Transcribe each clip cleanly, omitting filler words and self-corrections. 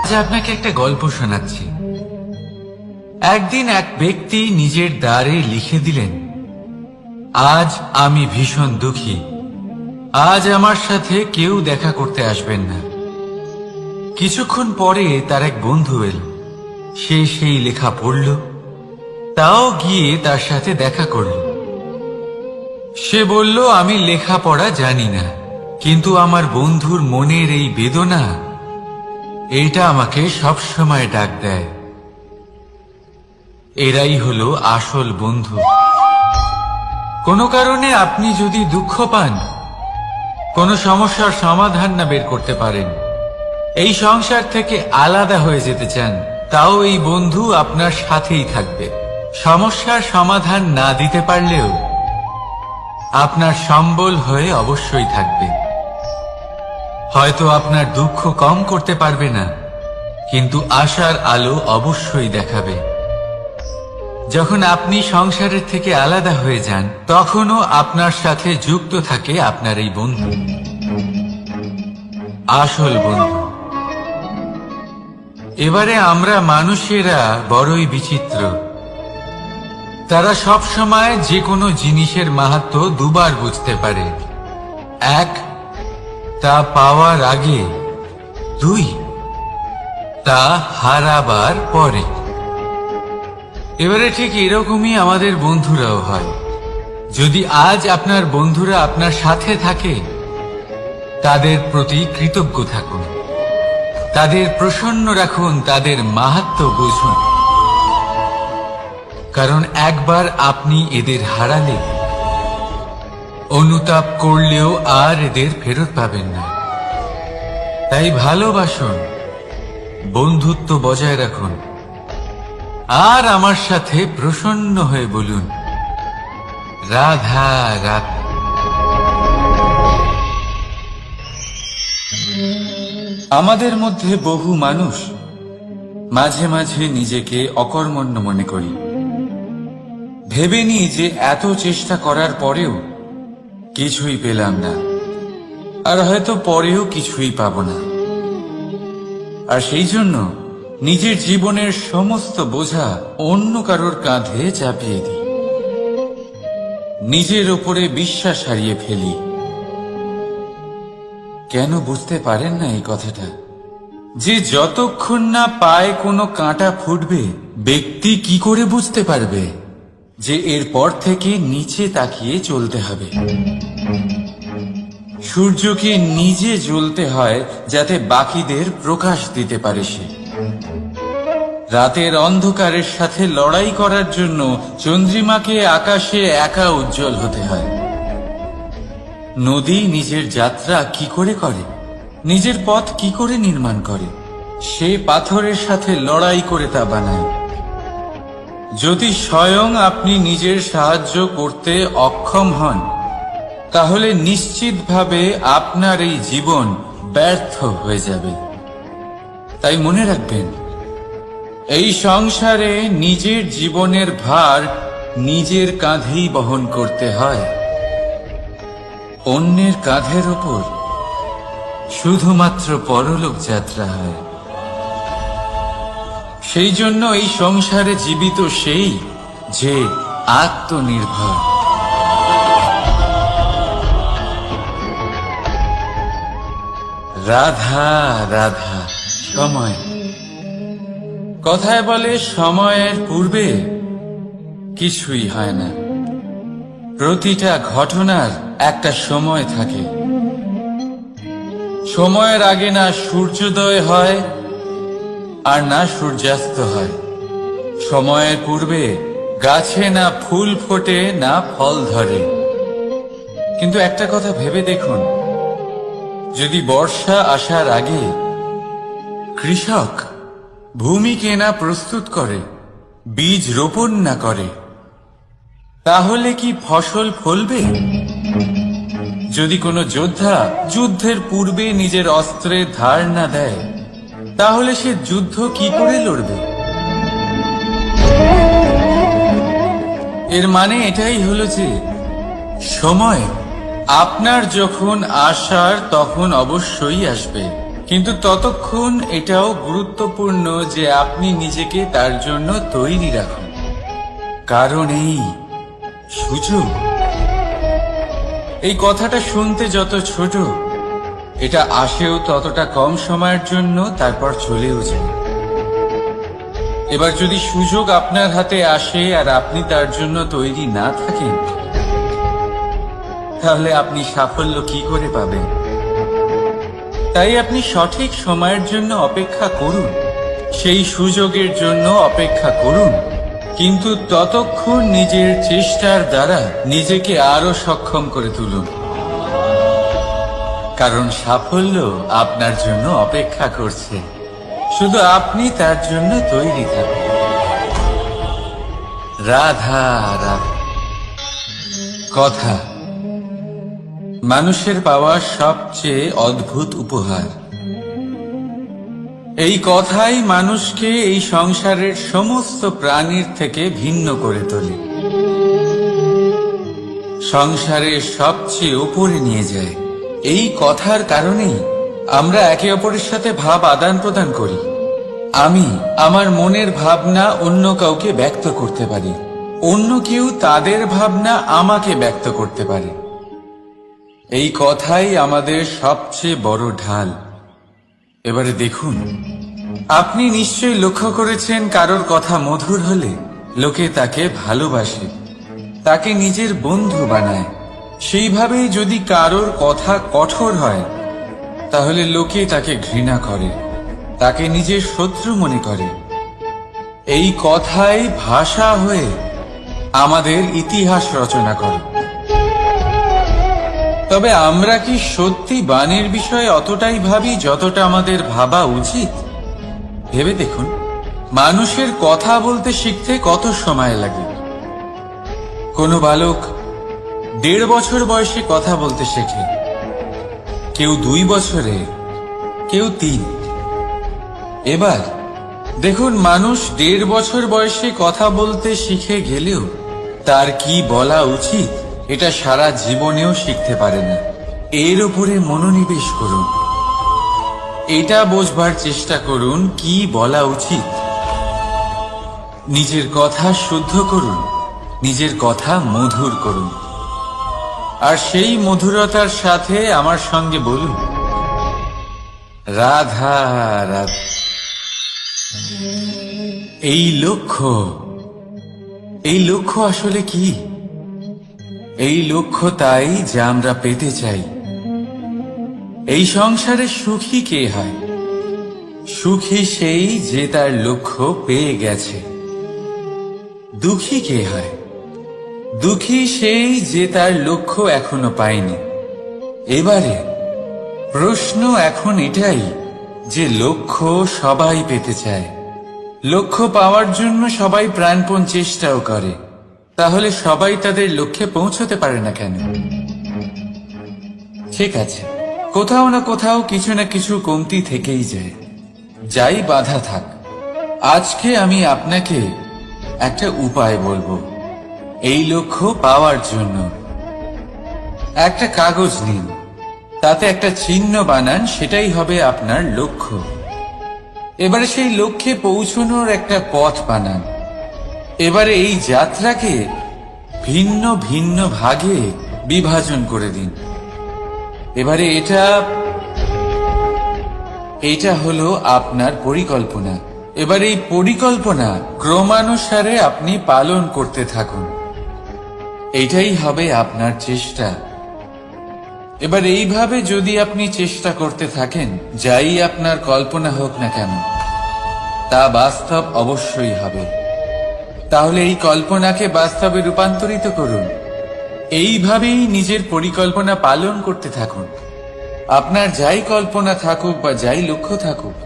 আজ আপনাকে একটা গল্প শোনাচ্ছি। একদিন এক ব্যক্তি নিজের দ্বারে লিখে দিলেন, আজ আমি ভীষণ দুঃখী, আজ আমার সাথে কেউ দেখা করতে আসবেন না। কিছুক্ষণ পরে তার এক বন্ধু এল। সে সেই লেখা পড়ল, তাও গিয়ে তার সাথে দেখা করল। সে বলল, আমি লেখাপড়া জানি না, কিন্তু আমার বন্ধুর মনের এই বেদনা, এটা আমাকে সবসময় ডাক দেয়। এরাই হলো আসল বন্ধু। কোনো কারণে আপনি যদি দুঃখ পান, কোনো সমস্যার সমাধান না বের করতে পারেন, এই সংসার থেকে আলাদা হয়ে যেতে চান, তাও এই বন্ধু আপনার সাথেই থাকবে। সমস্যার সমাধান না দিতে পারলেও আপনার সম্বল হয়ে অবশ্যই থাকবে। হয়তো আপনার দুঃখ কম করতে পারবে না, কিন্তু আশার আলো অবশ্যই দেখাবে। যখন আপনি সংসারের থেকে আলাদা হয়ে যান, তখনও আপনার সাথে যুক্ত থাকে আপনার এই বন্ধু, আসল বন্ধু। এবারে আমরা মানুষেরা বড়ই বিচিত্র। তারা সব সময় যে কোনো জিনিসের মাহাত্ম্য দুবার বুঝতে পারে। এক, তা পাওয়ার আগে। দুই, তা হারাবার পরে। এবারে ঠিক এরকমই আমাদের বন্ধুরাও হয়। যদি আজ আপনার বন্ধুরা আপনার সাথে থাকে, তাদের প্রতি কৃতজ্ঞ থাকুন, তাদের প্রসন্ন রাখুন, তাদের মাহাত্ম্য বুঝুন। কারণ একবার আপনি এদের হারালে, অনুতাপ করলেও আর এদের ফেরত পাবেন না। তাই ভালোবাসুন, বন্ধুত্ব বজায় রাখুন, আর আমার সাথে প্রসন্ন হয়ে বলুন, রাধা রাধা। আমাদের মধ্যে বহু মানুষ মাঝে মাঝে নিজেকে অকর্মণ্য মনে করি। ভেবে নি যে এত চেষ্টা করার পরেও কিছুই পেলাম না, আর হয়তো পরেও কিছুই পাব না। আর সেই জন্য নিজের জীবনের সমস্ত বোঝা অন্য কারোর কাঁধে চাপিয়ে দিই, নিজের ওপরে বিশ্বাস হারিয়ে ফেলি। কেন বুঝতে পারেন না এই কথাটা? যে যতক্ষণ না পায়ে কোনো কাঁটা ফুটবে, ব্যক্তি কি করে বুঝতে পারবে যে এরপর থেকে নিচে তাকিয়ে চলতে হবে? সূর্যকে নিজে জ্বলতে হয় যাতে বাকিদের প্রকাশ দিতে পারে সে। রাতের অন্ধকারের সাথে লড়াই করার জন্য চন্দ্রিমাকে আকাশে একা উজ্জ্বল হতে হয়। নদী নিজের যাত্রা কি করে করে, নিজের পথ কি করে নির্মাণ করে? সে পাথরের সাথে লড়াই করে তা বানায়। যদি স্বয়ং আপনি নিজের সাহায্য করতে অক্ষম হন, তাহলে নিশ্চিতভাবে আপনার এই জীবন ব্যর্থ হয়ে যাবে। তাই মনে রাখবেন, এই সংসারে নিজের জীবনের ভার নিজের কাঁধেই বহন করতে হয়। অন্যের কাঁধের ওপর শুধুমাত্র পরলোক যাত্রা হয়। সেই জন্য এই সংসারে জীবিত সেই যে আত্মনির্ভর। রাধা রাধা। সময়, কথায় বলে সময়ের পূর্বে কিছুই হয় না। প্রতিটা ঘটনার একটা সময় থাকে। সময়ের আগে না সূর্যোদয় হয়, আর না সূর্যাস্ত হয়। সময়ের পূর্বে গাছে না ফুল ফোটে, না ফল ধরে। কিন্তু একটা কথা ভেবে দেখুন, যদি বর্ষা আসার আগে কৃষক ভূমিকে না প্রস্তুত করে, বীজ রোপণ না করে, তাহলে কি ফসল ফলবে? যদি কোনো যোদ্ধা যুদ্ধের পূর্বে নিজের অস্ত্রের ধার না দেয়, তাহলে সে যুদ্ধ কি করে লড়বে? এর মানে এটাই হলো যে সময় আপনার যখন আসার তখন অবশ্যই আসবে, কিন্তু ততক্ষণ এটাও গুরুত্বপূর্ণ যে আপনি নিজেকে তার জন্য তৈরি রাখুন। কারণ এই সুযোগ, এই কথাটা শুনতে যত ছোট, এটা আসেও ততটা কম সময়ের জন্য, তারপর চলেও যায়। এবার যদি সুযোগ আপনার হাতে আসে আর আপনি তার জন্য তৈরি না থাকেন, তাহলে আপনি সাফল্য কি করে পাবেন? তাই আপনি সঠিক সময়ের জন্য অপেক্ষা করুন, সেই সুযোগের জন্য অপেক্ষা করুন, কিন্তু ততক্ষণ নিজের চেষ্টার দ্বারা নিজেকে আরো সক্ষম করে তুলুন। কারণ সাফল্য আপনার জন্য অপেক্ষা করছে, শুধু আপনি তার জন্য তৈরি থাকুন। রাধা রাধা। কথা মানুষের পাওয়া সবচেয়ে অদ্ভুত উপহার। এই কথাই মানুষকে এই সংসারের সমস্ত প্রাণীর থেকে ভিন্ন করে তোলে, সংসারের সবচেয়ে উপরে নিয়ে যায়। এই কথার কারণেই আমরা একে অপরের সাথে ভাব আদান প্রদান করি। আমি আমার মনের ভাবনা অন্য কাউকে ব্যক্ত করতে পারি, অন্য কেউ তাদের ভাবনা আমাকে ব্যক্ত করতে পারে। এই কথাই আমাদের সবচেয়ে বড় ঢাল। এবারে দেখুন, আপনি নিশ্চয়ই লক্ষ্য করেছেন, কারোর কথা মধুর হলে লোকে তাকে ভালোবাসে, তাকে নিজের বন্ধু বানায়। সেইভাবেই যদি কারোর কথা কঠোর হয়, তাহলে লোকে তাকে ঘৃণা করে, তাকে নিজের শত্রু মনে করে। এই কথাই ভাষা হয়ে আমাদের ইতিহাস রচনা করে। তবে আমরা কি সত্যি বাণীর বিষয়ে অতটাই ভাবি যতটা আমাদের ভাবা উচিত? ভেবে দেখুন, মানুষের কথা বলতে শিখতে কত সময় লাগে। কোনো বালক 1.5 বছর বয়সে কথা বলতে শেখে, কেউ 2 বছরে, কেউ 3। এবার দেখুন, মানুষ 1.5 বছর বয়সে কথা বলতে শিখে গেলেও তার কি বলা উচিত এটা সারা জীবনেও শিখতে পারে না। এর উপরে মনোনিবেশ করুন, এটা বোঝবার চেষ্টা করুন কি বলা উচিত। নিজের কথা শুদ্ধ করুন, নিজের কথা মধুর করুন, আর সেই মধুরতার সাথে আমার সঙ্গে বলুন, রাধা রাধা। এই লক্ষ্য আসলে কি? এই লক্ষ্য তাই যা আমরা পেতে চাই। এই সংসারে সুখী কে হয়? সুখী সেই যে তার লক্ষ্য পেয়ে গেছে। দুঃখী কে হয়? দুঃখী সেই যে তার লক্ষ্য এখনো পায়নি। এবারে প্রশ্ন এখন এটাই যে লক্ষ্য সবাই পেতে চায়, লক্ষ্য পাওয়ার জন্য সবাই প্রাণপণ চেষ্টাও করে, তাহলে সবাই তাদের লক্ষ্যে পৌঁছতে পারে না কেন? ঠিক আছে, কোথাও না কোথাও কিছু না কিছু কমতি থেকেই যায়, যাই বাধা থাক। আজকে আমি আপনাকে একটা উপায় বলবো এই লক্ষ্য পাওয়ার জন্য। একটা কাগজ নিন, তাতে একটা চিহ্ন বানান, সেটাই হবে আপনার লক্ষ্য। এবারে সেই লক্ষ্যে পৌঁছানোর একটা পথ বানান। এবারে এই যাত্রাকে ভিন্ন ভিন্ন ভাগে বিভাজন করে দিন। এবারে এটা হলো আপনার পরিকল্পনা। এবার এই পরিকল্পনা ক্রমানুসারে আপনি পালন করতে থাকুন, এটাই হবে আপনার চেষ্টা। এবার এইভাবে যদি আপনি চেষ্টা করতে থাকেন, যাই আপনার কল্পনা হোক না কেন, তা বাস্তব অবশ্যই হবে। তাহলে এই কল্পনাকে বাস্তবে রূপান্তরিত করুন। এইভাবেই নিজের পরিকল্পনা পালন করতে থাকুন। আপনার যাই কল্পনা থাকুক বা যাই লক্ষ্য থাকুক,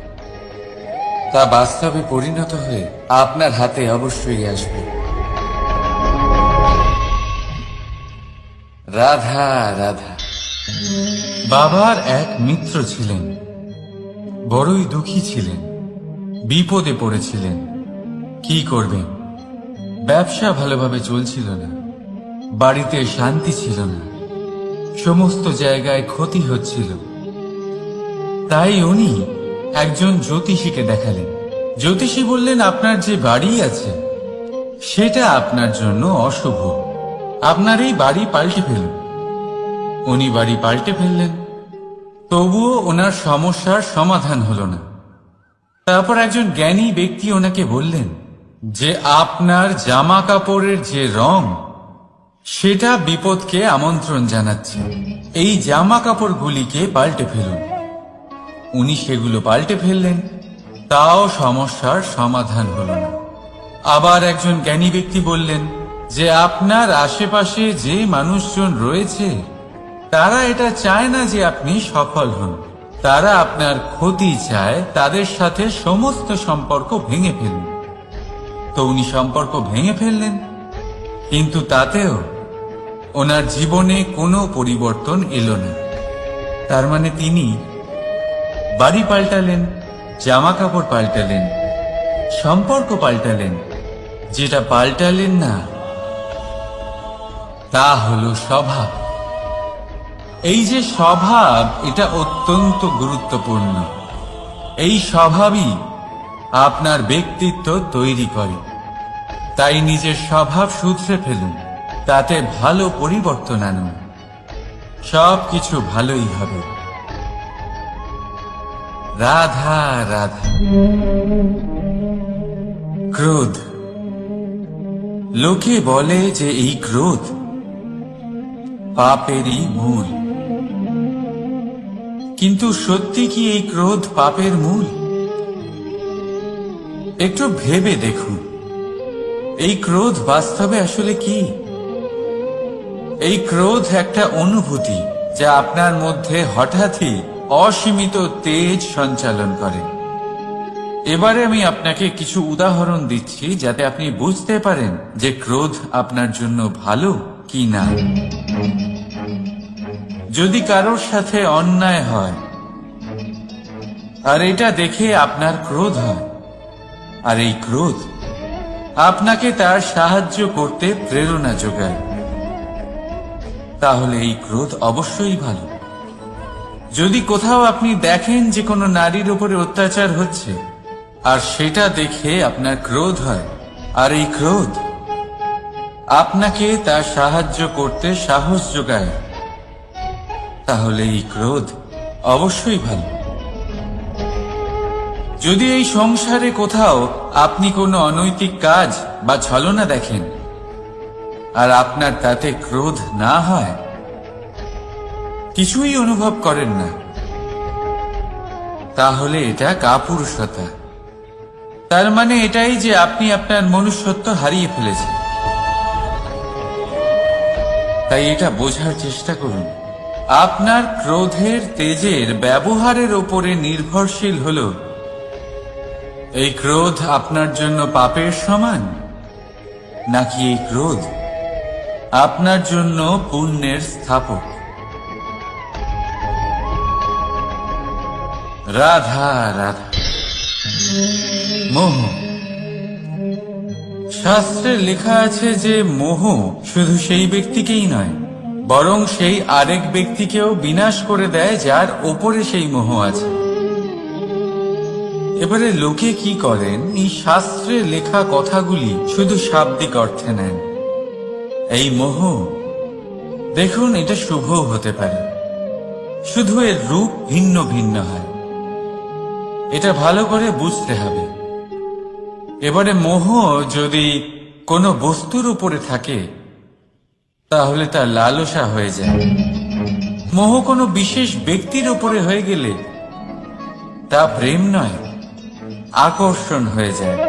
তা বাস্তবে পরিণত হয়ে আপনার হাতে অবশ্যই আসবে। রাধা রাধা। বাবার এক মিত্র ছিলেন, বড়ই দুঃখী ছিলেন, বিপদে পড়েছিলেন। কি করবেন? ব্যবসা ভালোভাবে চলছিল না, বাড়িতে শান্তি ছিল না, সমস্ত জায়গায় ক্ষতি হচ্ছিল। তাই উনি একজন জ্যোতিষীকে দেখালেন। জ্যোতিষী বললেন, আপনার যে বাড়ি আছে সেটা আপনার জন্য অশুভ, আপনার এই বাড়ি পাল্টে ফেলুন। উনি বাড়ি পাল্টে ফেললেন, তবুও ওনার সমস্যার সমাধান হলো না। তারপর একজন জ্ঞানী ব্যক্তি ওনাকে বললেন যে আপনার জামা কাপড়ের যে রং সেটা বিপদকে আমন্ত্রণ জানাচ্ছে, এই জামা কাপড়গুলিকে পাল্টে ফেলুন। উনি সেগুলো পাল্টে ফেললেন, তাও সমস্যার সমাধান হলো না। আবার একজন জ্ঞানী ব্যক্তি বললেন যে আপনার আশেপাশে যে মানুষজন রয়েছে তারা এটা চায় না যে আপনি সফল হন, তারা আপনার ক্ষতি চায়, তাদের সাথে সমস্ত সম্পর্ক ভেঙে ফেলুন। তো উনি সম্পর্ক ভেঙে ফেললেন, কিন্তু তাতেও ওনার জীবনে কোনো পরিবর্তন এলো না। তার মানে তিনি বাড়ি পাল্টালেন, জামা কাপড় পাল্টালেন, সম্পর্ক পাল্টালেন, যেটা পাল্টালেন না তা হলো স্বভাব। এই যে স্বভাব, এটা অত্যন্ত গুরুত্বপূর্ণ। এই স্বভাবই আপনার ব্যক্তিত্ব তৈরি করে। তাই নিজের স্বভাব শুধরে ফেলুন, তাতে ভালো পরিবর্তন আনুন, সবকিছু ভালোই হবে। রাধা রাধা। ক্রোধ। লোকে বলে যে এই ক্রোধ পাপেরই মূল, কিন্তু সত্যি কি এই ক্রোধ পাপের মূল? একটু ভেবে দেখুন, এই ক্রোধ বাস্তবে আসলে কি? এই ক্রোধ একটা অনুভূতি যা আপনার মধ্যে হঠাৎই অসীমিত তেজ সঞ্চালন করে। এবারে আমি আপনাকে কিছু উদাহরণ দিচ্ছি যাতে আপনি বুঝতে পারেন যে ক্রোধ আপনার জন্য ভালো কি না। যদি কারোর সাথে অন্যায় হয় আর এটা দেখে আপনার ক্রোধ হয়, আর এই ক্রোধ আপনাকে তার সাহায্য করতে প্রেরণা যোগায়, তাহলে এই ক্রোধ অবশ্যই ভালো। যদি কোথাও আপনি দেখেন যে কোনো নারীর উপরে অত্যাচার হচ্ছে আর সেটা দেখে আপনার ক্রোধ হয়, আর এই ক্রোধ আপনাকে তার সাহায্য করতে সাহস যোগায়, তাহলে এই ক্রোধ অবশ্যই ভালো। যদি এই সংসারে কোথাও আপনি কোনো অনৈতিক কাজ বা ছলনা দেখেন আর আপনার তাতে ক্রোধ না হয়, কিছুই অনুভব করেন না, তাহলে এটা কাপুরুষতা। তার মানে এটাই যে আপনি আপনার মনুষ্যত্ব হারিয়ে ফেলেছেন। তাই এটা বোঝার চেষ্টা করুন, আপনার ক্রোধের তেজের ব্যবহারের উপরে নির্ভরশীল হল এই ক্রোধ আপনার জন্য পাপের সমান, নাকি এই ক্রোধ আপনার জন্য পুণ্যের স্থাপক। রাধা রাধা। মোহ। শাস্ত্রে লেখা আছে যে মোহ শুধু সেই ব্যক্তিকেই নয়, বরং সেই আরেক ব্যক্তিকেও বিনাশ করে দেয় যার ওপরে সেই মোহ আছে। এবারে লোকে কি করেন, এই শাস্ত্রে লেখা কথাগুলি শুধু শাব্দিক অর্থে নেন। এই মোহ দেখুন, এটা শুভ হতে পারে, শুধু এর রূপ ভিন্ন ভিন্ন হয়, এটা ভালো করে বুঝতে হবে। এবারে মোহ যদি কোনো বস্তুর উপরে থাকে তাহলে তা লালসা হয়ে যায়। মোহ কোনো বিশেষ ব্যক্তির উপরে হয়ে গেলে তা প্রেম নয়, আকর্ষণ হয়ে যায়।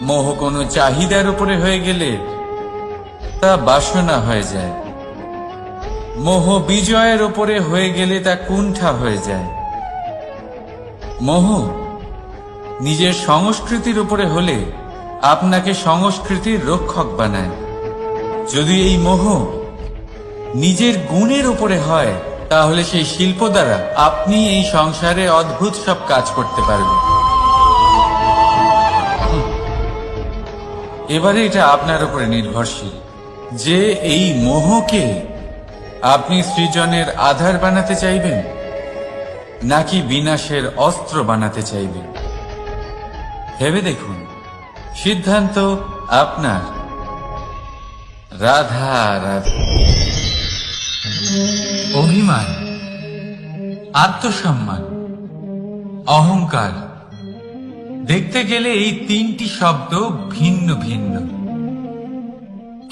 মোহ কোনো চাহিদার উপরে হয়ে গেলে তা বাসনা হয়ে যায়। মোহ বিজয়ের উপরে হয়ে গেলে তা কুণ্ঠা হয়ে যায়। মোহ নিজের সংস্কৃতির উপরে হলে আপনাকে সংস্কৃতির রক্ষক বানায়। যদি এই মোহ নিজের গুণের উপরে হয় তাহলে সেই শিল্প দ্বারা আপনি এই সংসারে অদ্ভুত সব কাজ করতে পারবেন। এবারে এটা আপনার উপরে নির্ভরশীল যে এই মোহকে আপনি সৃজনের আধার বানাতে চাইবেন, নাকি বিনাশের অস্ত্র বানাতে চাইবেন? ভেবে দেখুন, সিদ্ধান্ত আপনার। রাধা রাধা। অভিমান, আত্মসম্মান, অহংকার, দেখতে গেলে এই তিনটি শব্দ ভিন্ন ভিন্ন,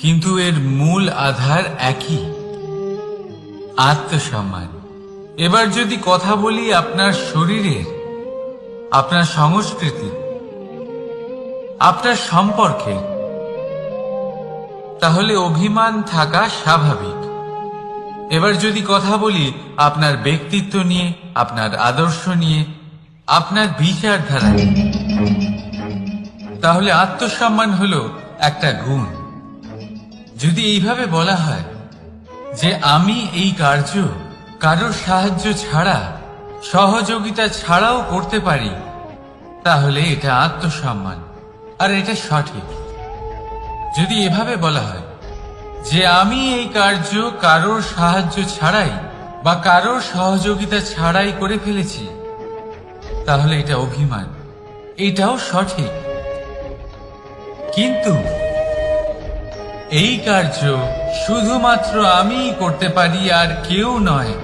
কিন্তু এর মূল আধার একই, আত্মসম্মান। এবার যদি কথা বলি আপনার শরীরের, আপনার সংস্কৃতি, আপনার সম্পর্কে, তাহলে অভিমান থাকা স্বাভাবিক। এবার যদি কথা বলি আপনার ব্যক্তিত্ব নিয়ে, আপনার আদর্শ নিয়ে, আপনার বিচারধারা নিয়ে, তাহলে আত্মসম্মান হলো একটা গুণ। যদি এইভাবে বলা হয় যে আমি এই কার্য কারোর সাহায্য ছাড়া, সহযোগিতা ছাড়াও করতে পারি, তাহলে এটা আত্মসম্মান, আর এটা সঠিক। যদি এভাবে বলা হয় যে আমি এই কার্য কারোর সাহায্য ছাড়াই বা কারোর সহযোগিতা ছাড়াই করে ফেলেছি, তাহলে এটা অভিমান, এটাও সঠিক। কিন্তু এই কার্য শুধুমাত্র আমিই করতে পারি আর কেউ নয়,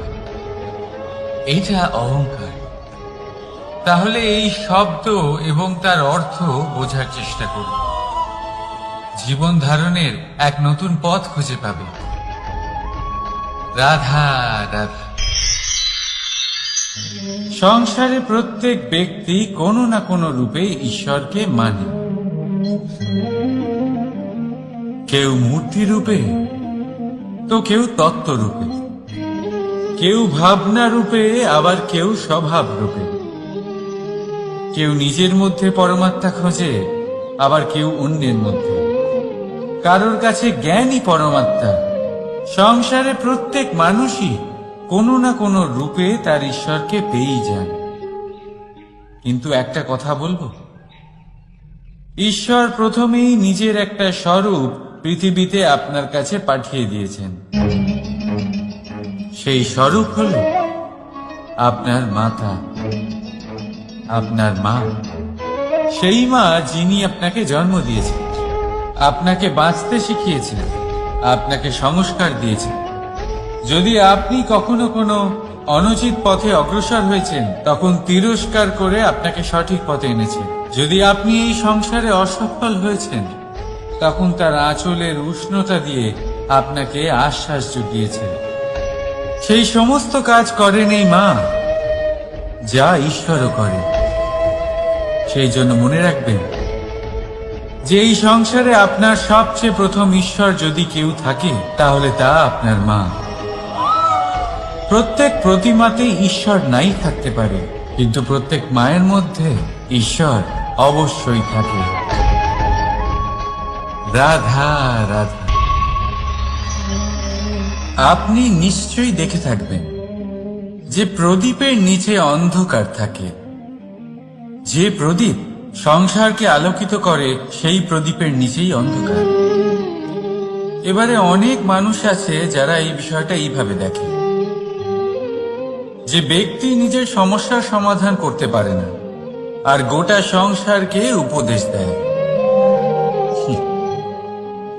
এটা অহংকার। তাহলে এই শব্দ এবং তার অর্থ বোঝার চেষ্টা করুন। জীবন ধারণের এক নতুন পথ খুঁজে পাবে। রাধা রাধা। সংসারে প্রত্যেক ব্যক্তি কোনো না কোনো রূপে ঈশ্বরকে মানে। কেউ মূর্তি রূপে, তো কেউ তত্ত্ব রূপে, কেউ ভাবনা রূপে, আবার কেউ স্বভাব রূপে। কেউ নিজের মধ্যে পরমাত্মা খোঁজে, আবার কেউ অন্যের মধ্যে। কারোর কাছে জ্ঞানই পরমাত্মা। সংসারে প্রত্যেক মানুষই কোনো না কোনো রূপে তার ঈশ্বরকে পেয়েই যান। কিন্তু একটা কথা বলবো, ঈশ্বর প্রথমেই নিজের একটা স্বরূপ পৃথিবীতে আপনার কাছে পাঠিয়ে দিয়েছেন। সেই স্বরূপ হল আপনার মাতা, আপনার মা। সেই মা যিনি আপনাকে জন্ম দিয়েছেন, আপনাকে বাঁচতে শিখিয়েছেন, আপনাকে সংস্কার দিয়েছেন। যদি আপনি কখনো কোনো অনুচিত পথে অগ্রসর হয়েছেন, তখন তিরস্কার করে আপনাকে সঠিক পথে এনেছেন। যদি আপনি এই সংসারে অসফল হয়েছেন, তখন তার আঁচলের উষ্ণতা দিয়ে আপনাকে আশ্বাস জুগিয়েছেন। সেই সমস্ত কাজ করেন এই মা, যা ঈশ্বরও করে। সেই জন্য মনে রাখবেন যে এই সংসারে আপনার সবচেয়ে প্রথম ঈশ্বর যদি কেউ থাকে, তাহলে তা আপনার মা। প্রত্যেক প্রতিমাতেই ঈশ্বর নাই থাকতে পারে, কিন্তু প্রত্যেক মায়ের মধ্যে ঈশ্বর অবশ্যই থাকে। রাধা রাধা। আপনি নিশ্চয়ই দেখে থাকবেন যে প্রদীপের নিচে অন্ধকার থাকে। যে প্রদীপ সংসারকে আলোকিত করে, সেই প্রদীপের নিচেই অন্ধকার। এবারে অনেক মানুষ আছে যারা এই বিষয়টা এইভাবে দেখে যে ব্যক্তি নিজের সমস্যার সমাধান করতে পারে না, আর গোটা সংসারকে উপদেশ দেয়।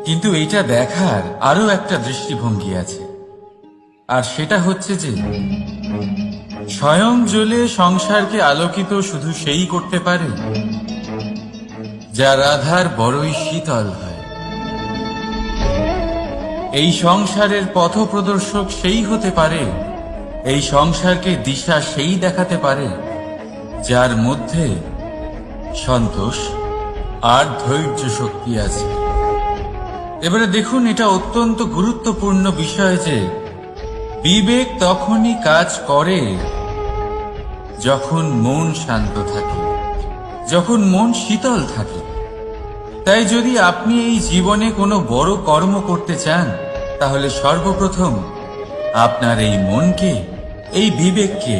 কিন্তু এইটা দেখার আরো একটা দৃষ্টিভঙ্গি আছে, আর সেটা হচ্ছে যে স্বয়ং জ্বলে সংসারকে আলোকিত শুধু সেই করতে পারে যা রাধার বড়ই শীতল হয়। এই সংসারের পথপ্রদর্শক সেই হতে পারে, এই সংসারকে দিশা সেই দেখাতে পারে যার মধ্যে সন্তোষ আর ধৈর্য শক্তি আছে। এবারে দেখুন, এটা অত্যন্ত গুরুত্বপূর্ণ বিষয় যে বিবেক তখনই কাজ করে যখন মন শান্ত থাকে, যখন মন শীতল থাকে। তাই যদি আপনি এই জীবনে কোনো বড় কর্ম করতে চান, তাহলে সর্বপ্রথম আপনার এই মনকে, এই বিবেককে,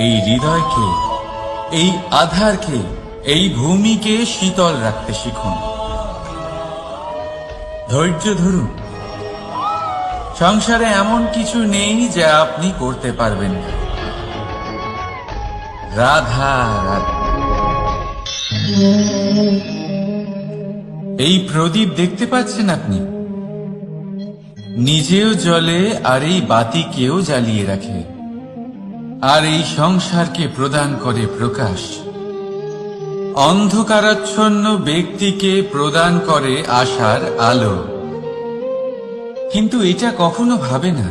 এই হৃদয়কে, এই আধারকে, এই ভূমিকে শীতল রাখতে শিখুন। ধৈর্য ধরুন। সংসারে এমন কিছু নেই যা আপনি করতে পারবেন না। রাধা রাধা। এই প্রদীপ দেখতে পাচ্ছেন আপনি, নিজেও জ্বলে আর এই বাতিকেও জ্বালিয়ে রাখে, আর এই সংসারকে প্রদান করে প্রকাশ। অন্ধকারাচ্ছন্ন ব্যক্তিকে প্রদান করে আশার আলো। কিন্তু এটা কখনো ভাবে না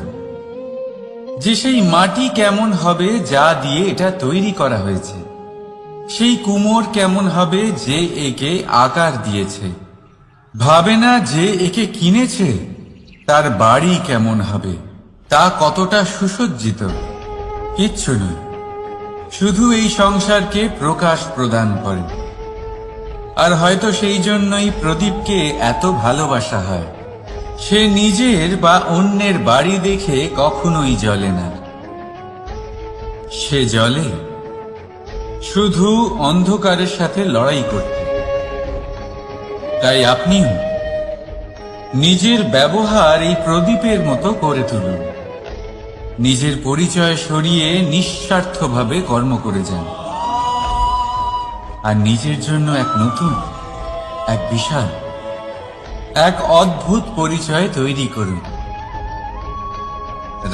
যে সেই মাটি কেমন হবে যা দিয়ে এটা তৈরি করা হয়েছে, সেই কুমোর কেমন হবে যে একে আকার দিয়েছে। ভাবে না যে একে কিনেছে তার বাড়ি কেমন হবে, তা কতটা সুসজ্জিত। কিচ্ছু নয়, শুধু এই সংসারকে প্রকাশ প্রদান করে। আর হয়তো সেই জন্যই প্রদীপকে এত ভালোবাসা হয়। সে নিজের বা অন্যের বাড়ি দেখে কখনোই জ্বলে না, সে জ্বলে শুধু অন্ধকারের সাথে লড়াই করতে। তাই আপনিও নিজের ব্যবহার এই প্রদীপের মতো করে তুলুন। নিজের পরিচয় সরিয়ে নিঃস্বার্থভাবে কর্ম করে যান, আর নিজের জন্য এক নতুন, এক বিশাল, এক অদ্ভুত পরিচয় তৈরি করুন।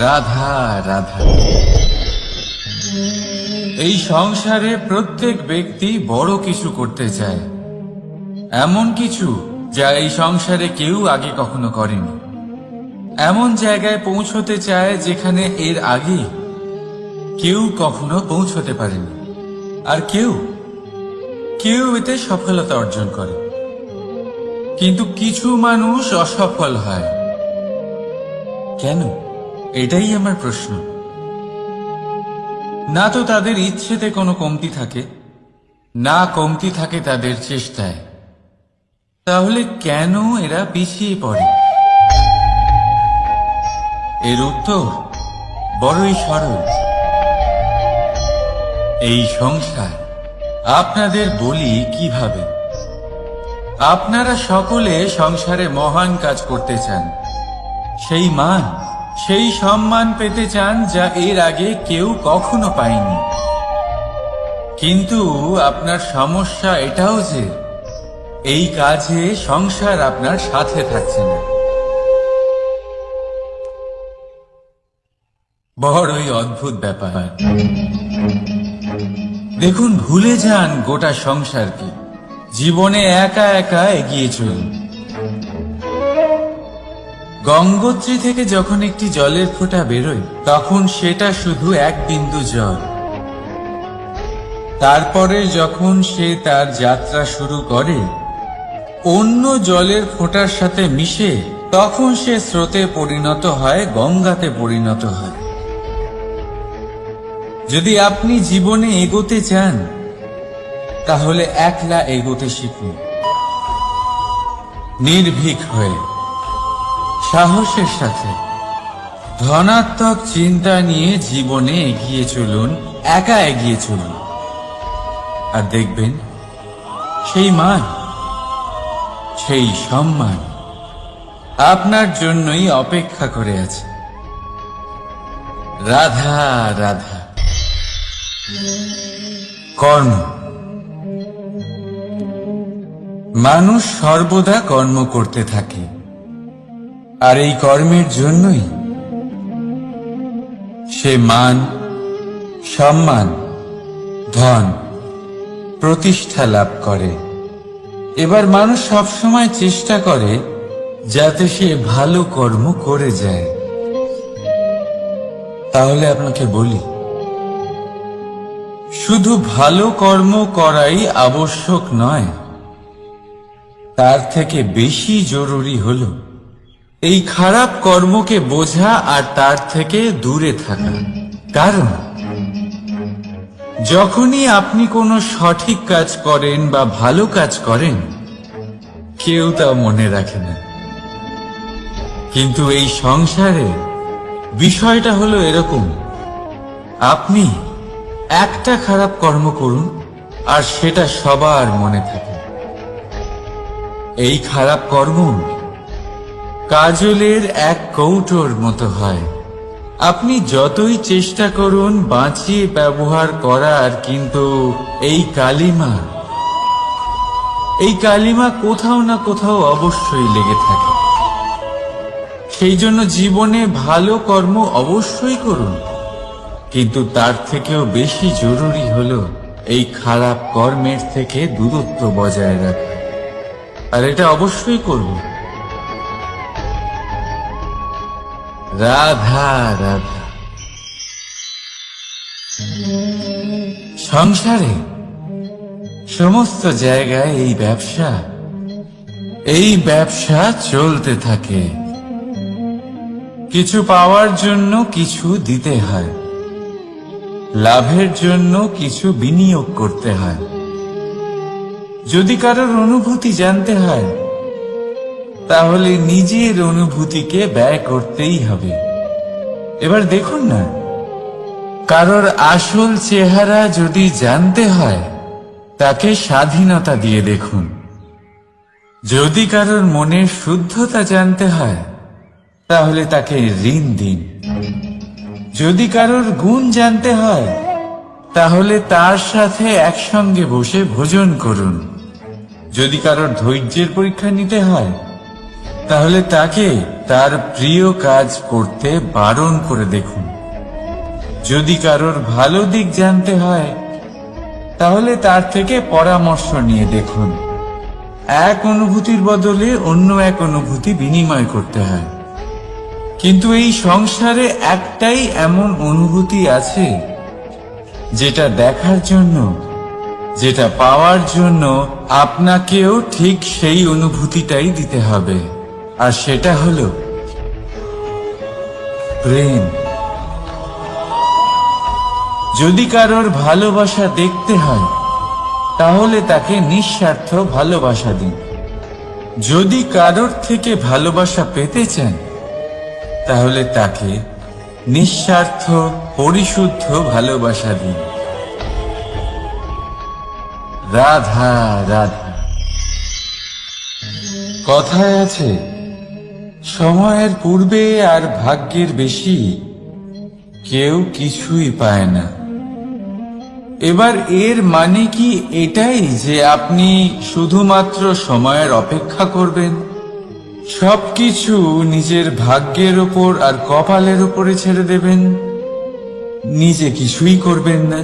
রাধা রাধা। এই সংসারে প্রত্যেক ব্যক্তি বড় কিছু করতে চায়, এমন কিছু যা এই সংসারে কেউ আগে কখনো করেনি। এমন জায়গায় পৌঁছতে চায় যেখানে এর আগে কেউ কখনো পৌঁছতে পারেনি। আর কেউ এতে সফলতা অর্জন করে, কিন্তু কিছু মানুষ অসফল হয়। কেন? এটাই আমার প্রশ্ন। না তো তাদের ইচ্ছেতে কোনো কমতি থাকে, না কমতি থাকে তাদের চেষ্টায়। তাহলে কেন এরা পিছিয়ে পড়ে? এর উত্তর বড়ই সরল। এই সংসার আপনাদের বলি কিভাবে। আপনারা সকলে সংসারে মহান কাজ করতে চান, সেই মান, সেই সম্মান পেতে চান যা এর আগে কেউ কখনো পায়নি। কিন্তু আপনার সমস্যা এটাও যে এই কাজে সংসার আপনার সাথে থাকছে না। বড়ই অদ্ভুত ব্যাপার। দেখুন, ভুলে যান গোটা সংসারকে, জীবনে একা একা এগিয়ে চলুন। গঙ্গোত্রী থেকে যখন একটি জলের ফোঁটা বেরোয় তখন সেটা শুধু এক বিন্দু জল। তারপরে যখন সে তার যাত্রা শুরু করে অন্য জলের ফোঁটার সাথে মিশে, তখন সে স্রোতে পরিণত হয়, গঙ্গাতে পরিণত হয়। যদি আপনি জীবনে এগোতে চান তাহলে একলা এগোতে শিখুন, নির্ভীক হয়ে, সাহসের সাথে, ধনাত্মক চিন্তা নিয়ে জীবনে এগিয়ে চলুন, একা এগিয়ে চলুন। আর দেখবেন সেই মান, সেই সম্মান আপনার জন্যই অপেক্ষা করে আছে। রাধা রাধা। কর্ম। মানুষ সর্বদা কর্ম করতে থাকে, আর এই কর্মের জন্যই সে মান, সম্মান, ধন, প্রতিষ্ঠা লাভ করে। এবার মানুষ সবসময় চেষ্টা করে যাতে সে ভালো কর্ম করে যায়। তাহলে আপনাকে বলি, শুধু ভালো কর্ম করাই আবশ্যক নয়, তার থেকে বেশি জরুরি হলো এই খারাপ কর্মকে বোঝা আর তার থেকে দূরে থাকা। কারণ যখনই আপনি কোনো সঠিক কাজ করেন বা ভালো কাজ করেন, কেউ তা মনে রাখে না। কিন্তু এই সংসারে বিষয়টা হলো এরকম, আপনি একটা খারাপ কর্ম করুন আর সেটা সবার মনে থাকে। এই খারাপ কর্ম কাজলের এক কৌটোর মতো হয়, আপনি যতই চেষ্টা করুন বাঁচিয়ে ব্যবহার করার, কিন্তু এই কালিমা কোথাও না কোথাও অবশ্যই লেগে থাকে। সেই জন্য জীবনে ভালো কর্ম অবশ্যই করুন, কিন্তু তার থেকেও বেশি জরুরি হলো এই খারাপ কর্মের থেকে দূরত্ব বজায় রাখা। আর এটা অবশ্যই করব। রাধা রাধা। সংসারে সমস্ত জায়গায় এই ব্যবসা চলতে থাকে। কিছু পাওয়ার জন্য কিছু দিতে হয়, লাভের জন্য কিছু বিনিয়োগ করতে হয়। যদি কারোর অনুভূতি জানতে হয়, তাহলে নিজের অনুভূতিকে ব্যয় করতেই হবে। এবার দেখুন না, কারোর আসল চেহারা যদি জানতে হয়, তাকে স্বাধীনতা দিয়ে দেখুন। যদি কারোর মনের শুদ্ধতা জানতে হয়, তাহলে তাকে ঋণ দিন। যদি কারোর গুণ জানতে হয়, তাহলে তার সাথে একসঙ্গে বসে ভোজন করুন। যদি কারোর ধৈর্যের পরীক্ষা নিতে হয়, তাহলে তাকে তার প্রিয় কাজ করতে বারণ করে দেখুন। যদি কারোর ভালো দিক জানতে হয়, তাহলে তার থেকে পরামর্শ নিয়ে দেখুন। এক অনুভূতির বদলে অন্য এক অনুভূতি বিনিময় করতে হয়। কিন্তু এই সংসারে একটাই এমন অনুভূতি আছে, যেটা দেখার জন্য, যেটা পাওয়ার জন্য আপনাকেও ঠিক সেই অনুভূতিটাই দিতে হবে। আর সেটা হলো প্রেম। যদি কারোর ভালোবাসা দেখতে হয়, তাহলে তাকে নিঃস্বার্থ ভালোবাসা দিন। যদি কারোর থেকে ভালোবাসা পেতে চান, তাহলে তাকে নিঃস্বার্থ পরিশুদ্ধ ভালোবাসা দিন। রাধা রাধা। কথায় আছে, সময়ের পূর্বে আর ভাগ্যের বেশি কেউ কিছুই পায় না। এবার এর মানে কি এটাই যে আপনি শুধুমাত্র সময়ের অপেক্ষা করবেন, সবকিছু নিজের ভাগ্যের উপর আর কপালের উপরে ছেড়ে দেবেন, নিজে কিছুই করবেন না?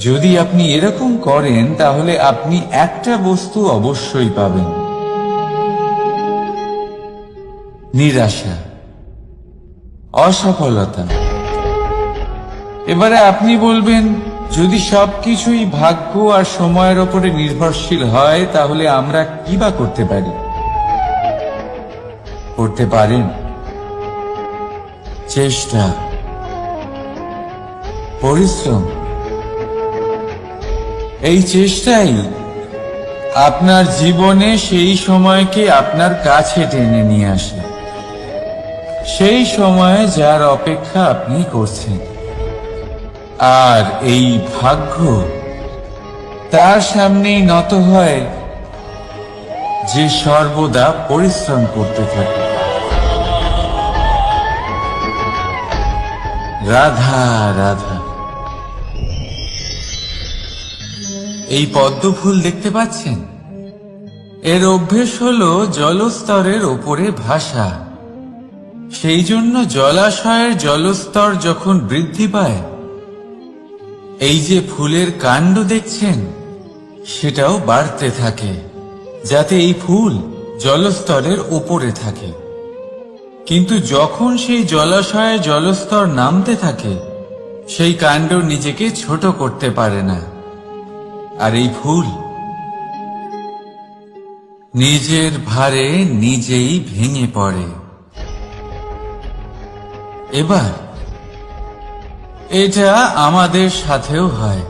যদি আপনি এরকম করেন, তাহলে আপনি একটা বস্তু অবশ্যই পাবেন: নিরাশা, অসফলতা। এবারে আপনি বলবেন, যদি সবকিছুই ভাগ্য আর সময়ের উপরে নির্ভরশীল হয়, তাহলে আমরা কি বা করতে পারি? করতে পারেন চেষ্টা, পরিশ্রম। এই চেষ্টাই আপনার জীবনে সেই সময়কে আপনার কাছে টেনে নিয়ে আসে, সেই সময়ে যার অপেক্ষা আপনি করছেন। আর এই ভাগ্য তার সামনেই নত হয় যে সর্বদা পরিশ্রম করতে থাকে। রাধা রাধা। এই পদ্ম ফুল দেখতে পাচ্ছেন? এর অভ্যেস হলো জলস্তরের ওপরে ভাসা। সেই জন্য জলাশয়ের জলস্তর যখন বৃদ্ধি পায়, এই যে ফুলের কাণ্ড দেখছেন, সেটাও বাড়তে থাকে, যাতে এই ফুল জলস্তরের ওপরে থাকে। কিন্তু যখন সেই জলাশয়ে জলস্তর নামতে থাকে, সেই কাণ্ড নিজেকে ছোট করতে পারে না, আর এই ফুল নিজের ভারে নিজেই ভেঙে পড়ে। এবার এটা আমাদের সাথেও হয়।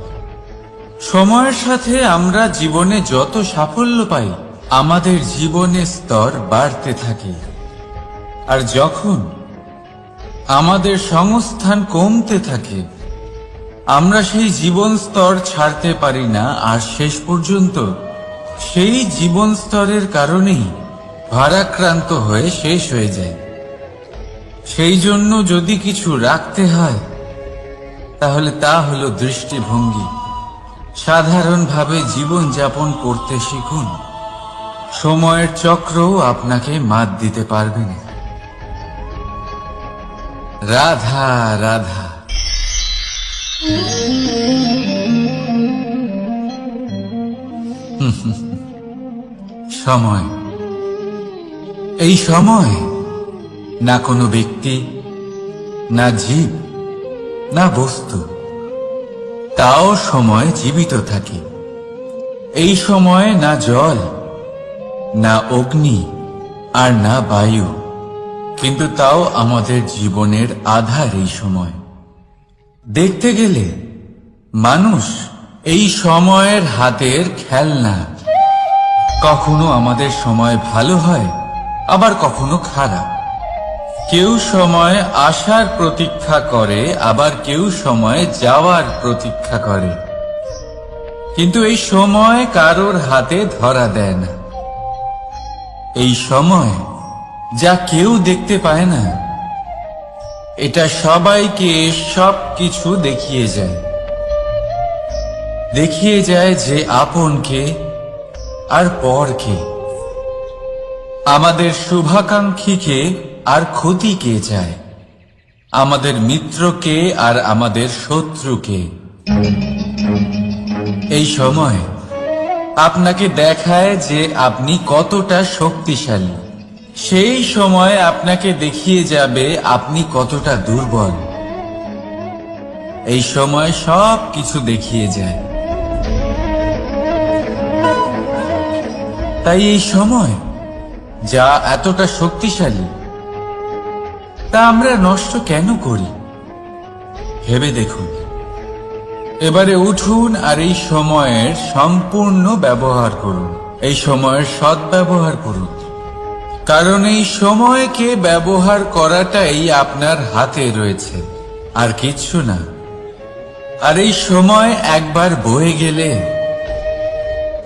সময়ের সাথে আমরা জীবনে যত সাফল্য পাই, আমাদের জীবনের স্তর বাড়তে থাকে। আর যখন আমাদের সংস্থান কমতে থাকে, আমরা সেই জীবন স্তর ছাড়তে পারি না, আর শেষ পর্যন্ত সেই জীবন স্তরের কারণেই ভারাক্রান্ত হয়ে শেষ হয়ে যায়। সেই জন্য যদি কিছু রাখতে হয় তাহলে তা হলো দৃষ্টিভঙ্গি। সাধারণভাবে জীবন যাপন করতে শিখুন, সময়ের চক্রও আপনাকে মাত দিতে পারবে না। রাধা রাধা। সময়, এই সময় না কোনো ব্যক্তি, না জীব, না বস্তু, তাও সময় জীবিত থাকে। এই সময় না জল, না অগ্নি, আর না বায়ু, কিন্তু তাও আমাদের জীবনের আধার এই সময়। দেখতে গেলে মানুষ এই সময়ের হাতের খেলনা। কখনো আমাদের সময় ভালো হয়, আবার কখনো খারাপ। কেউ সময় আসার প্রতীক্ষা করে, আবার কেউ সময় যাওয়ার প্রতীক্ষা করে, কিন্তু এই সময় কারোর হাতে ধরা দেয় না। এই সময় যা কেউ দেখতে পায় না, এটা সবাইকে সবকিছু দেখিয়ে যায়। দেখিয়ে যায় যে আপনকে আর পরকে, আমাদের শুভাকাঙ্ক্ষীকে আর ক্ষতিকে চায়, আমাদের মিত্রকে আর আমাদের শত্রুকে। এই সময় আপনাকে দেখায় যে আপনি কতটা শক্তিশালী, সেই সময় আপনাকে দেখিয়ে যাবে আপনি কতটা দুর্বল। এই সময় সব কিছু দেখিয়ে যায়। তাই এই সময় যা এতটা শক্তিশালী, তা আমরা নষ্ট কেন করি? ভেবে দেখুন। এবারে উঠুন আর এই সময়ের সম্পূর্ণ ব্যবহার করুন, এই সময়ের সদ্ব্যবহার করুন, কারণ এই সময়কে ব্যবহার করাটাই আপনার হাতে রয়েছে, আর কিচ্ছু না। আর এই সময় একবার বয়ে গেলে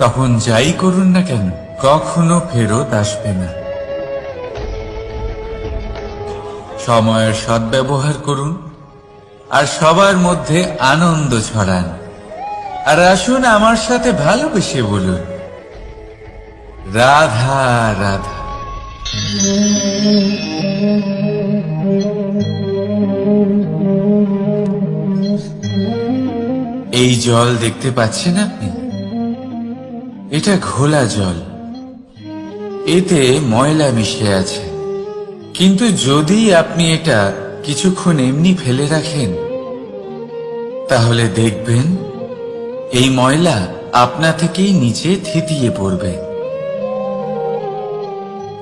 তখন যাই করুন না কেন, কখনো ফেরত আসবে না। সময়ের সদ্ব্যবহার করুন আর সবার মধ্যে আনন্দ ছড়ান। আর আসুন আমার সাথে ভালোবেসে বলুন, রাধা রাধা। এই জল দেখতে পাচ্ছেন আপনি? এটা ঘোলা জল, এতে ময়লা মিশে আছে। কিন্তু যদি আপনি এটা কিছুক্ষণ এমনি ফেলে রাখেন, তাহলে দেখবেন এই ময়লা আপনা থেকেই নিচে থিতিয়ে পড়বে।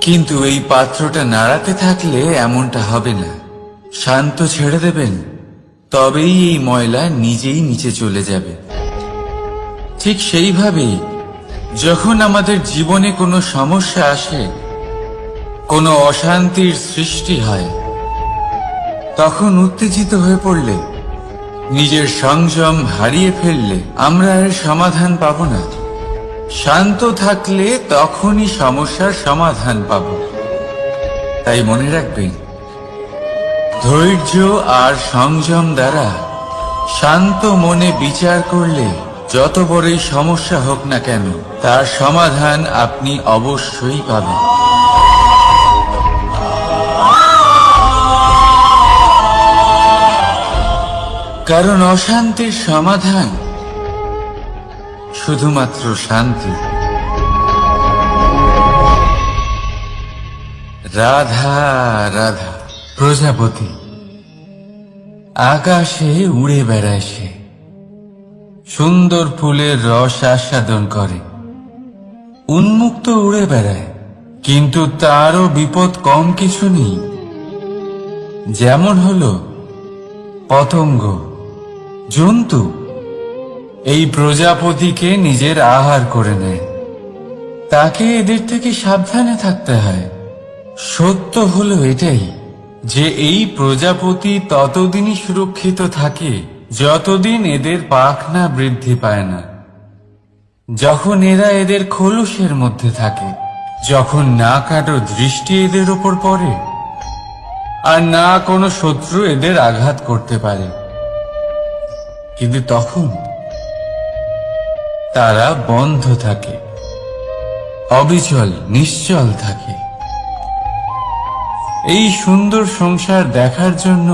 কিন্তু এই পাত্রটা নাড়াতে থাকলে এমনটা হবে না। শান্ত ছেড়ে দেবেন, তবেই এই ময়লা নিজেই নিচে চলে যাবে। ঠিক সেইভাবেই যখন আমাদের জীবনে কোনো সমস্যা আসে, কোনো অশান্তির সৃষ্টি হয়, তখন উত্তেজিত হয়ে পড়লে, নিজের সংযম হারিয়ে ফেললে আমরা এর সমাধান পাব না। শান্ত থাকলে তখনই সমস্যার সমাধান পাব। তাই মনে রাখবেন, ধৈর্য আর সংযম দ্বারা শান্ত মনে বিচার করলে যত বড়ই সমস্যা হোক না কেন, তার সমাধান আপনি অবশ্যই পাবেন। কারণ অশান্তির সমাধান শুধুমাত্র শান্তি। রাধা রাধা। প্রজাপতি আকাশে উড়ে বেড়ায়, সে সুন্দর ফুলের রস আস্বাদন করে, উন্মুক্ত উড়ে বেড়ায়, কিন্তু তারও বিপদ কম কিছু নেই। যেমন হলো পতঙ্গ, জন্তু এই প্রজাপতিকে নিজের আহার করে নেয়। তাকে এদের থেকে সাবধানে থাকতে হয়। সত্য হলো এটাই যে এই প্রজাপতি ততদিনই সুরক্ষিত থাকে যতদিন এদের পাখনা বৃদ্ধি পায় না। যখন এরা এদের খোলসের মধ্যে থাকে, যখন না কারো দৃষ্টি এদের ওপর পড়ে, আর না কোনো শত্রু এদের আঘাত করতে পারে। কিন্তু তখন তারা বন্ধ থাকে, অবিচল নিশ্চল থাকে। এই সুন্দর সংসার দেখার জন্য,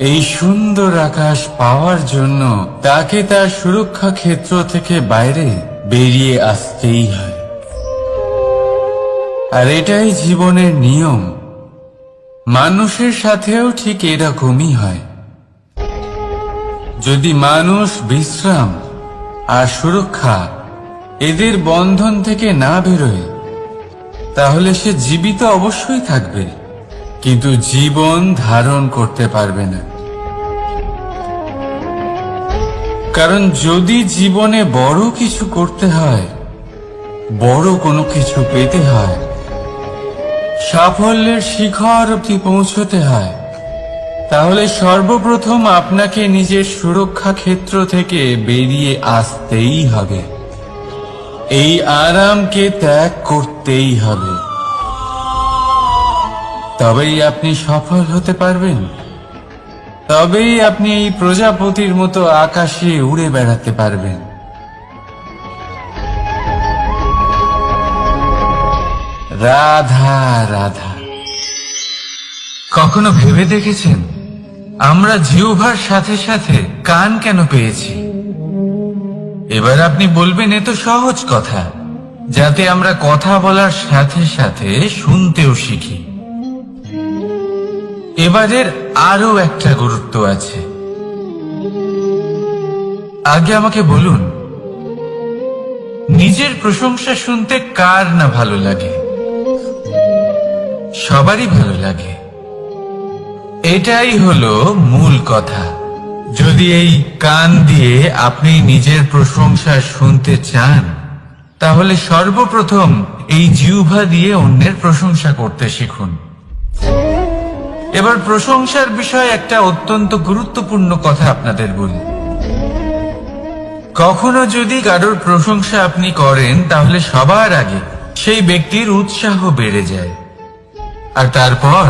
এই সুন্দর আকাশ পাওয়ার জন্য তাকে তার সুরক্ষা ক্ষেত্র থেকে বাইরে বেরিয়ে আসতেই হয়। আর এটাই জীবনের নিয়ম। মানুষের সাথেও ঠিক এরকমই হয়। যদি মানুষ বিশ্রাম আর সুরক্ষা এদের বন্ধন থেকে না বেরোয়, তাহলে সে জীবিত অবশ্যই থাকবে, কিন্তু জীবন ধারণ করতে পারবে না। কারণ যদি জীবনে বড় কিছু করতে হয়, বড় কোনো কিছু পেতে হয়, সাফল্যের শিখর অবধি পৌঁছতে হয়, তাহলে সর্বপ্রথম আপনাকে নিজের সুরক্ষা ক্ষেত্র থেকে বেরিয়ে আসতেই হবে। এই আরামকে ত্যাগ করতেই হবে। তবেই আপনি সফল হতে পারবেন। তবেই আপনি এই প্রজাপতির মতো আকাশে উড়ে বেড়াতে পারবেন। রাধা রাধা। কখনো ভেবে দেখেছেন আমরা জিহ্বার সাথে সাথে কান কেন পেয়েছি? এবার আপনি বলবেন এ তো সহজ কথা, যাতে আমরা কথা বলার সাথে সাথে শুনতেও শিখি। এবারের আরো একটা গুরুত্ব আছে। আগে আমাকে বলুন, নিজের প্রশংসা শুনতে কার না ভালো লাগে? সবারই ভালো লাগে। এটাই হলো মূল কথা। যদি এই কান দিয়ে আপনি নিজের প্রশংসা শুনতে চান, তাহলে সর্বপ্রথম এই জিহ্বা দিয়ে অন্যের প্রশংসা করতে শিখুন। এবার প্রশংসার বিষয়ে একটা অত্যন্ত গুরুত্বপূর্ণ কথা আপনাদের বলি। কখনো যদি কারোর প্রশংসা আপনি করেন, তাহলে সবার আগে সেই ব্যক্তির উৎসাহ বেড়ে যায়। আর তারপর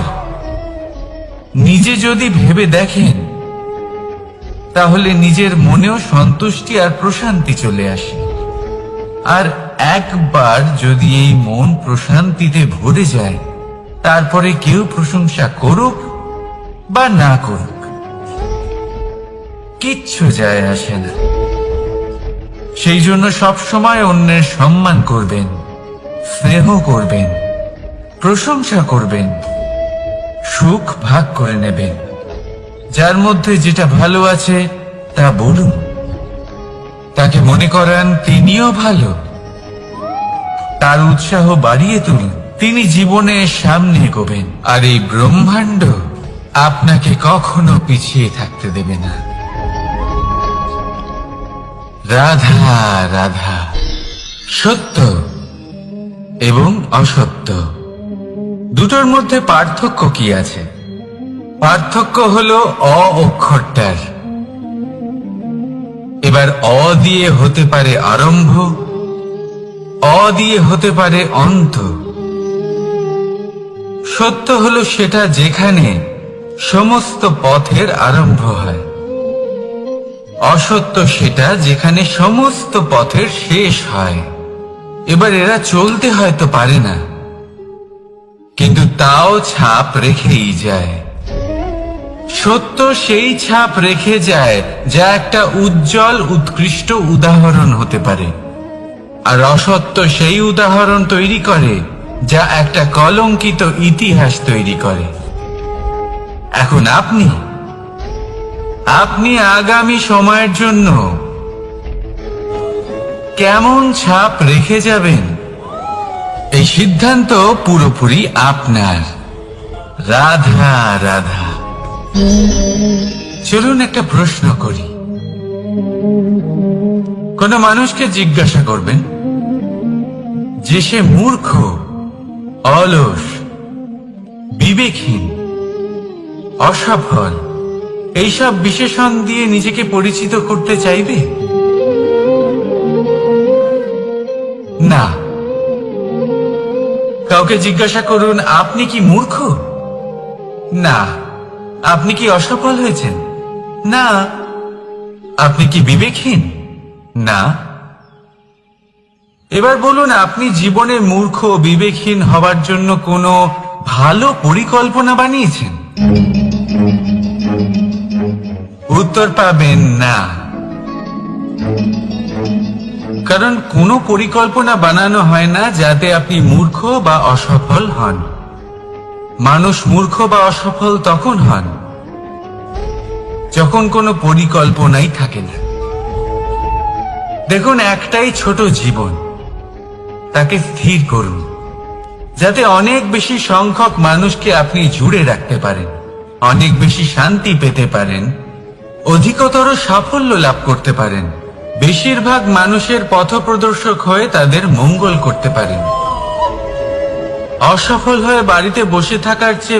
নিজে যদি ভেবে দেখেন, তাহলে নিজের মনেও সন্তুষ্টি আর প্রশান্তি চলে আসে। আর একবার যদি এই মন প্রশান্তিতে ভরে যায়, তারপরে কেউ প্রশংসা করুক বা না করুক, কিচ্ছু যায় আসে না। সেই জন্য সবসময় অন্যের সম্মান করবেন, স্নেহ করবেন, প্রশংসা করবেন, সুখ ভাগ করে নেবেন। যার মধ্যে যেটা ভালো আছে তা বলুন, তাকে মনে করান তিনিও ভালো, তার উৎসাহ বাড়িয়ে তুলুন। তিনি জীবনে সামনে এগোবেন, আর এই ব্রহ্মাণ্ড আপনাকে কখনো পিছিয়ে থাকতে দেবে না। রাধা রাধা। সত্য এবং অসত্য দুটোর মধ্যে পার্থক্য কি আছে? পার্থক্য হলো অ অক্ষরটার। এবার অ দিয়ে হতে পারে আরম্ভ, অ দিয়ে হতে পারে অন্ত। সত্য হলো সেটা যেখানে সমস্ত পথের আরম্ভ হয়। অসত্য সেটা যেখানে সমস্ত পথের শেষ হয়। এবার এরা চলতে হয়তো পারে না, কিন্তু তাও ছাপ রেখেই যায়। সত্য সেই ছাপ রেখে যায় যা একটা উজ্জ্বল উৎকৃষ্ট উদাহরণ হতে পারে, আর অসত্য সেই উদাহরণ তৈরি করে যা একটা কলঙ্কিত ইতিহাস তৈরি করে। এখন আপনি আগামী সময়ের জন্য কেমন ছাপ রেখে যাবেন, এই সিদ্ধান্ত পুরোপুরি আপনার। রাধা রাধা। চলুন একটা প্রশ্ন করি। কোন মানুষকে জিজ্ঞাসা করবেন যে সে মূর্খ, অলস, বিবেকহীন, অসফল, এইসব বিশেষণ দিয়ে নিজেকে পরিচিত করতে চাইবে? না। কাউকে জিজ্ঞাসা করুন আপনি কি মূর্খ, না। আপনি কি অসফল হয়েছেন? না। আপনি কি বিবেকহীন? না। এবার বলুন, আপনি জীবনে মূর্খ ও বিবেকহীন হবার জন্য কোনো ভালো পরিকল্পনা বানিয়েছেন? উত্তর পাবেন না। কারণ কোনো পরিকল্পনা বানানো হয় না যাতে আপনি মূর্খ বা অসফল হন। মানুষ মূর্খ বা অসফল তখন হন যখন কোনো পরিকল্পনাই থাকে না। দেখুন, একটাই ছোট জীবন, তাকে স্থির করুন যাতে অনেক বেশি সংখ্যক মানুষকে আপনি জুড়ে রাখতে পারেন, অনেক বেশি শান্তি পেতে পারেন, অধিকতর সাফল্য লাভ করতে পারেন, বেশিরভাগ মানুষের পথপ্রদর্শক হয়ে তাদের মঙ্গল করতে পারেন। অসফল হয়ে বাড়িতে বসে থাকার চেয়ে